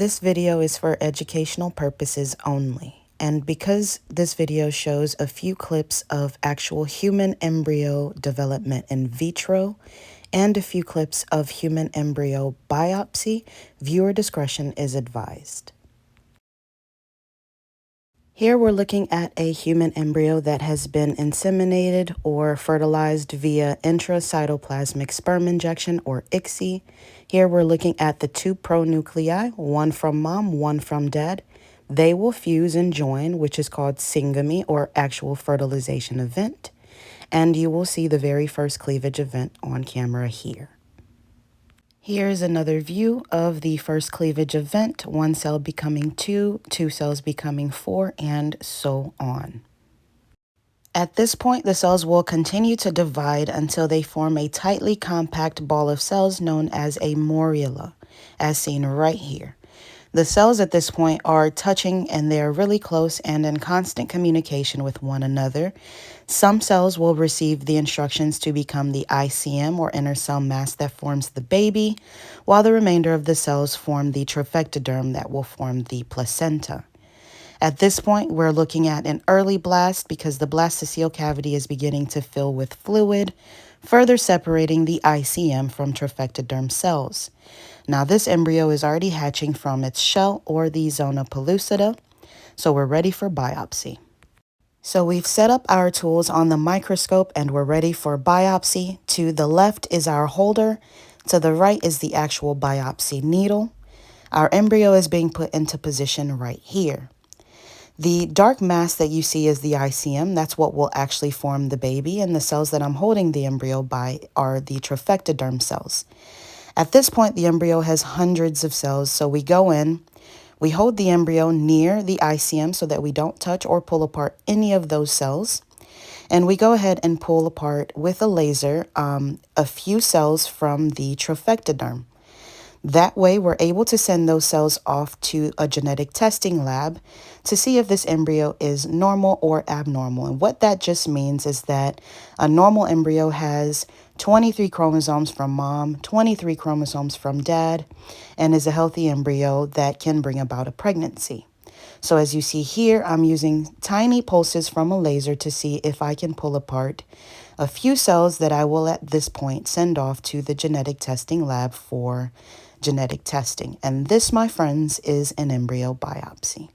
This video is for educational purposes only, and because this video shows a few clips of actual human embryo development in vitro and a few clips of human embryo biopsy, viewer discretion is advised. Here we're looking at a human embryo that has been inseminated or fertilized via intracytoplasmic sperm injection, or ICSI. Here we're looking at the two pronuclei, one from mom, one from dad. They will fuse and join, which is called syngamy or actual fertilization event. And you will see the very first cleavage event on camera here. Here's another view of the first cleavage event, one cell becoming two cells becoming four, and so on. At this point, the cells will continue to divide until they form a tightly compact ball of cells known as a morula, as seen right here. The cells at this point are touching and they're really close and in constant communication with one another. Some cells will receive the instructions to become the ICM, or inner cell mass, that forms the baby, while the remainder of the cells form the trophectoderm that will form the placenta. At this point, we're looking at an early blast because the blastocele cavity is beginning to fill with fluid, further separating the ICM from trophectoderm cells. Now, this embryo is already hatching from its shell, or the zona pellucida, so we're ready for biopsy. So we've set up our tools on the microscope and we're ready for biopsy. To the left is our holder. To the right is the actual biopsy needle. Our embryo is being put into position right here. The dark mass that you see is the ICM. That's what will actually form the baby, and the cells that I'm holding the embryo by are the trophectoderm cells. At this point, the embryo has hundreds of cells, so we go in, we hold the embryo near the ICM so that we don't touch or pull apart any of those cells, and we go ahead and pull apart with a laser a few cells from the trophectoderm. That way, we're able to send those cells off to a genetic testing lab to see if this embryo is normal or abnormal. And what that just means is that a normal embryo has 23 chromosomes from mom, 23 chromosomes from dad, and is a healthy embryo that can bring about a pregnancy. So as you see here, I'm using tiny pulses from a laser to see if I can pull apart a few cells that I will at this point send off to the genetic testing lab for genetic testing. And this, my friends, is an embryo biopsy.